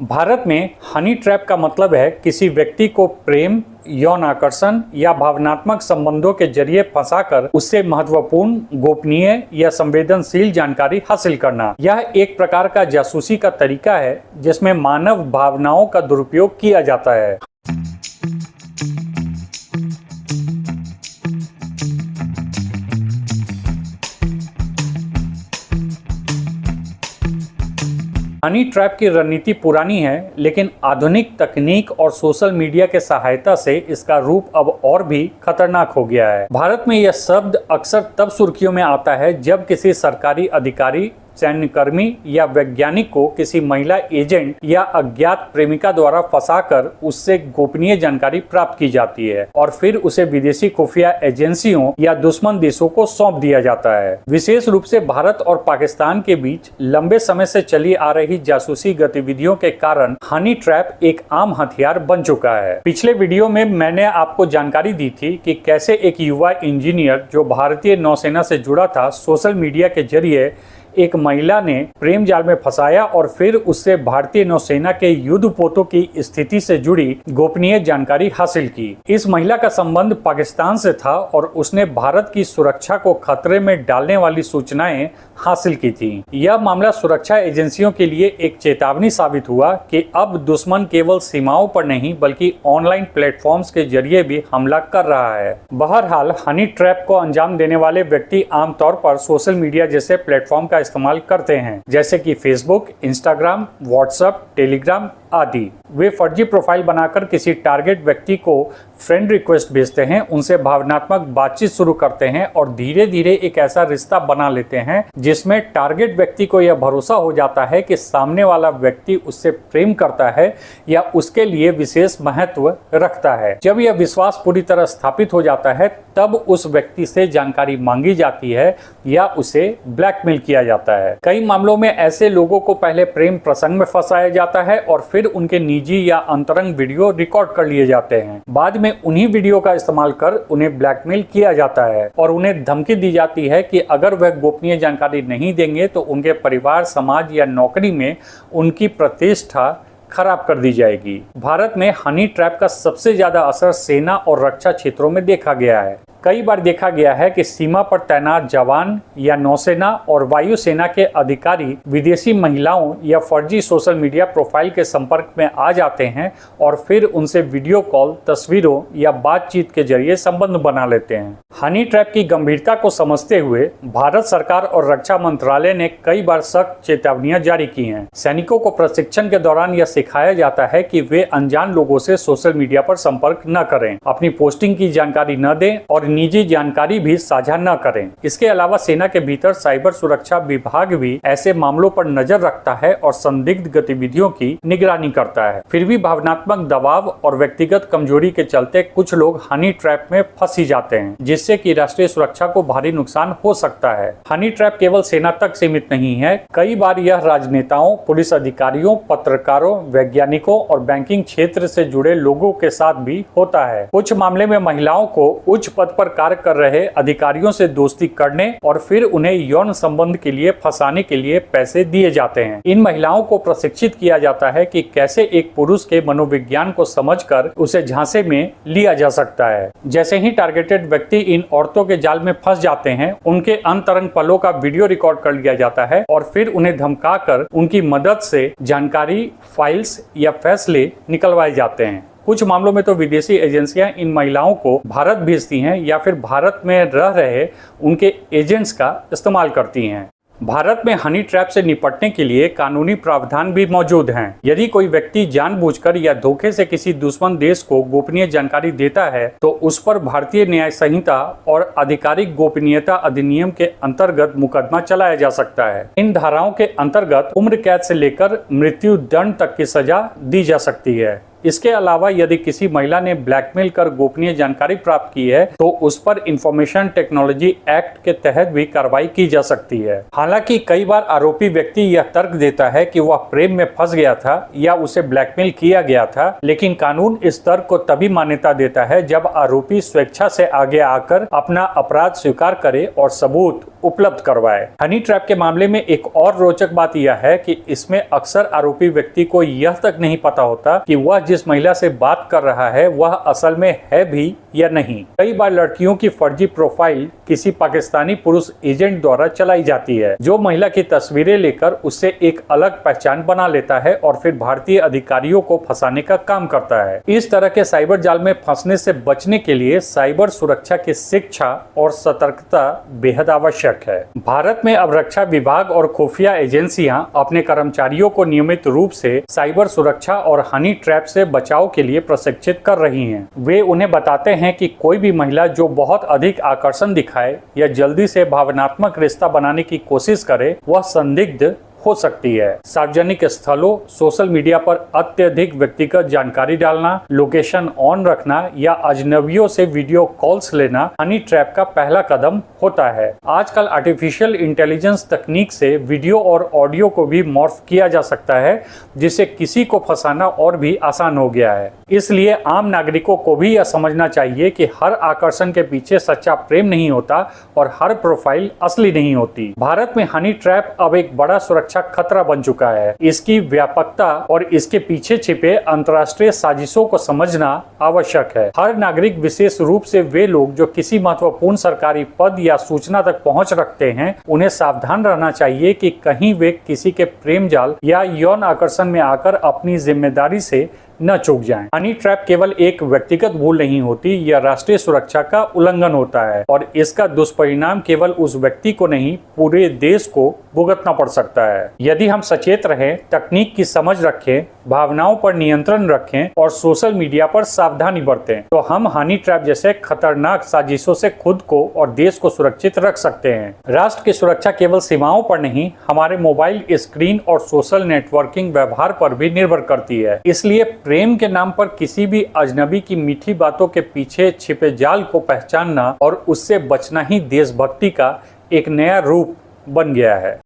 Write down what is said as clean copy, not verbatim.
भारत में honey trap का मतलब है किसी व्यक्ति को प्रेम, यौन आकर्षण या भावनात्मक संबंधों के जरिए फंसाकर उससे महत्वपूर्ण, गोपनीय या संवेदनशील जानकारी हासिल करना। यह एक प्रकार का जासूसी का तरीका है जिसमें मानव भावनाओं का दुरुपयोग किया जाता है। हनी ट्रैप की रणनीति पुरानी है, लेकिन आधुनिक तकनीक और सोशल मीडिया के सहायता से इसका रूप अब और भी खतरनाक हो गया है। भारत में यह शब्द अक्सर तब सुर्खियों में आता है जब किसी सरकारी अधिकारी, सैन्यकर्मी या वैज्ञानिक को किसी महिला एजेंट या अज्ञात प्रेमिका द्वारा फंसाकर उससे गोपनीय जानकारी प्राप्त की जाती है और फिर उसे विदेशी खुफिया एजेंसियों या दुश्मन देशों को सौंप दिया जाता है। विशेष रूप से भारत और पाकिस्तान के बीच लंबे समय से चली आ रही जासूसी गतिविधियों के कारण हनी ट्रैप एक आम हथियार बन चुका है। पिछले वीडियो में मैंने आपको जानकारी दी थी कि कैसे एक युवा इंजीनियर जो भारतीय नौसेना से जुड़ा था, सोशल मीडिया के जरिए एक महिला ने प्रेम जाल में फंसाया और फिर उससे भारतीय नौसेना के युद्धपोतों की स्थिति से जुड़ी गोपनीय जानकारी हासिल की। इस महिला का संबंध पाकिस्तान से था और उसने भारत की सुरक्षा को खतरे में डालने वाली सूचनाएं हासिल की थी। यह मामला सुरक्षा एजेंसियों के लिए एक चेतावनी साबित हुआ कि अब दुश्मन केवल सीमाओं पर नहीं बल्कि ऑनलाइन प्लेटफॉर्म्स के जरिए भी हमला कर रहा है। बहरहाल हनी ट्रैप को अंजाम देने वाले व्यक्ति आमतौर पर सोशल मीडिया जैसे प्लेटफॉर्म का इस्तेमाल करते हैं, जैसे कि फेसबुक, इंस्टाग्राम, व्हाट्सएप, टेलीग्राम आदि। वे फर्जी प्रोफाइल बनाकर किसी टारगेट व्यक्ति को फ्रेंड रिक्वेस्ट भेजते हैं, उनसे भावनात्मक बातचीत शुरू करते हैं और धीरे धीरे एक ऐसा रिश्ता बना लेते हैं जिसमें टारगेट व्यक्ति को यह भरोसा हो जाता है कि सामने वाला व्यक्ति उससे प्रेम करता है या उसके लिए विशेष महत्व रखता है। जब यह विश्वास पूरी तरह स्थापित हो जाता है तब उस व्यक्ति से जानकारी मांगी जाती है या उसे ब्लैकमेल किया जाता है। कई मामलों में ऐसे लोगों को पहले प्रेम प्रसंग में फंसाया जाता है और फिर उनके निजी या अंतरंग वीडियो रिकॉर्ड कर लिए जाते हैं। बाद में उन्हीं वीडियो का इस्तेमाल कर उन्हें ब्लैकमेल किया जाता है और उन्हें धमकी दी जाती है कि अगर वह गोपनीय जानकारी नहीं देंगे तो उनके परिवार, समाज या नौकरी में उनकी प्रतिष्ठा खराब कर दी जाएगी। भारत में हनी ट्रैप का सबसे ज्यादा असर सेना और रक्षा क्षेत्रों में देखा गया है। कई बार देखा गया है कि सीमा पर तैनात जवान या नौसेना और वायुसेना के अधिकारी विदेशी महिलाओं या फर्जी सोशल मीडिया प्रोफाइल के संपर्क में आ जाते हैं और फिर उनसे वीडियो कॉल, तस्वीरों या बातचीत के जरिए संबंध बना लेते हैं। हनी ट्रैप की गंभीरता को समझते हुए भारत सरकार और रक्षा मंत्रालय ने कई बार सख्त चेतावनियां जारी की हैं। सैनिकों को प्रशिक्षण के दौरान यह सिखाया जाता है कि वे अनजान लोगों से सोशल मीडिया पर संपर्क न करें, अपनी पोस्टिंग की जानकारी न दें और निजी जानकारी भी साझा न करें। इसके अलावा सेना के भीतर साइबर सुरक्षा विभाग भी ऐसे मामलों पर नजर रखता है और संदिग्ध गतिविधियों की निगरानी करता है। फिर भी भावनात्मक दबाव और व्यक्तिगत कमजोरी के चलते कुछ लोग हनी ट्रैप में फंस ही जाते हैं, जिससे कि राष्ट्रीय सुरक्षा को भारी नुकसान हो सकता है। हनी ट्रैप केवल सेना तक सीमित नहीं है, कई बार यह राजनेताओं, पुलिस अधिकारियों, पत्रकारों, वैज्ञानिकों और बैंकिंग क्षेत्र से जुड़े लोगों के साथ भी होता है। कुछ मामले में महिलाओं को उच्च पद पर कार्य कर रहे अधिकारियों से दोस्ती करने और फिर उन्हें यौन संबंध के लिए फंसाने के लिए पैसे दिए जाते हैं। इन महिलाओं को प्रशिक्षित किया जाता है कि कैसे एक पुरुष के मनोविज्ञान को समझकर उसे झांसे में लिया जा सकता है। जैसे ही टारगेटेड व्यक्ति इन औरतों के जाल में फंस जाते हैं, उनके अंतरंग पलों का वीडियो रिकॉर्ड कर लिया जाता है और फिर उन्हें धमकाकर उनकी मदद से जानकारी, फाइल्स या फैसले निकलवाए जाते हैं। कुछ मामलों में तो विदेशी एजेंसियां इन महिलाओं को भारत भेजती हैं या फिर भारत में रह रहे उनके एजेंट्स का इस्तेमाल करती हैं। भारत में हनी ट्रैप से निपटने के लिए कानूनी प्रावधान भी मौजूद हैं। यदि कोई व्यक्ति जानबूझकर या धोखे से किसी दुश्मन देश को गोपनीय जानकारी देता है तो उस पर भारतीय न्याय संहिता और आधिकारिक गोपनीयता अधिनियम के अंतर्गत मुकदमा चलाया जा सकता है। इन धाराओं के अंतर्गत उम्र कैद से लेकर मृत्यु दंड तक की सजा दी जा सकती है। इसके अलावा यदि किसी महिला ने ब्लैकमेल कर गोपनीय जानकारी प्राप्त की है तो उस पर इंफॉर्मेशन टेक्नोलॉजी एक्ट के तहत भी कार्रवाई की जा सकती है। हालांकि कई बार आरोपी व्यक्ति यह तर्क देता है कि वह प्रेम में फंस गया था या उसे ब्लैकमेल किया गया था, लेकिन कानून इस तर्क को तभी मान्यता देता है जब आरोपी स्वेच्छा से आगे आकर अपना अपराध स्वीकार करे और सबूत उपलब्ध करवाए। हनी ट्रैप के मामले में एक और रोचक बात यह है कि इसमें अक्सर आरोपी व्यक्ति को यह तक नहीं पता होता कि वह जिस महिला से बात कर रहा है वह असल में है भी या नहीं। कई बार लड़कियों की फर्जी प्रोफाइल किसी पाकिस्तानी पुरुष एजेंट द्वारा चलाई जाती है, जो महिला की तस्वीरें लेकर उससे एक अलग पहचान बना लेता है और फिर भारतीय अधिकारियों को फंसाने का काम करता है। इस तरह के साइबर जाल में फंसने से बचने के लिए साइबर सुरक्षा की शिक्षा और सतर्कता बेहद आवश्यक है। भारत में अब रक्षा विभाग और खुफिया एजेंसियां अपने कर्मचारियों को नियमित रूप से साइबर सुरक्षा और हनी ट्रैप से बचाव के लिए प्रशिक्षित कर रही हैं। वे उन्हें बताते हैं कि कोई भी महिला जो बहुत अधिक आकर्षण दिखाए या जल्दी से भावनात्मक रिश्ता बनाने की कोशिश करे वह संदिग्ध हो सकती है। सार्वजनिक स्थलों, सोशल मीडिया पर अत्यधिक व्यक्तिगत जानकारी डालना, लोकेशन ऑन रखना या अजनबियों से वीडियो कॉल्स लेना हनी ट्रैप का पहला कदम होता है। आजकल आर्टिफिशियल इंटेलिजेंस तकनीक से वीडियो और ऑडियो को भी मॉर्फ किया जा सकता है, जिससे किसी को फंसाना और भी आसान हो गया है। इसलिए आम नागरिकों को भी यह समझना चाहिए कि हर आकर्षण के पीछे सच्चा प्रेम नहीं होता और हर प्रोफाइल असली नहीं होती। भारत में हनी ट्रैप अब एक बड़ा सुरक्षा खतरा बन चुका है। इसकी व्यापकता और इसके पीछे छिपे अंतर्राष्ट्रीय साजिशों को समझना आवश्यक है। हर नागरिक, विशेष रूप से वे लोग जो किसी महत्वपूर्ण सरकारी पद या सूचना तक पहुंच रखते हैं, उन्हें सावधान रहना चाहिए कि कहीं वे किसी के प्रेम जाल या यौन आकर्षण में आकर अपनी जिम्मेदारी से न चूक जाएं। हनी ट्रैप केवल एक व्यक्तिगत भूल नहीं होती, यह राष्ट्रीय सुरक्षा का उल्लंघन होता है और इसका दुष्परिणाम केवल उस व्यक्ति को नहीं, पूरे देश को भुगतना पड़ सकता है। यदि हम सचेत रहें, तकनीक की समझ रखें, भावनाओं पर नियंत्रण रखें और सोशल मीडिया पर सावधानी बरतें, तो हम हनी ट्रैप जैसे खतरनाक साजिशों से खुद को और देश को सुरक्षित रख सकते हैं। राष्ट्र की सुरक्षा केवल सीमाओं पर नहीं, हमारे मोबाइल स्क्रीन और सोशल नेटवर्किंग व्यवहार पर भी निर्भर करती है। इसलिए प्रेम के नाम पर किसी भी अजनबी की मीठी बातों के पीछे छिपे जाल को पहचानना और उससे बचना ही देशभक्ति का एक नया रूप बन गया है।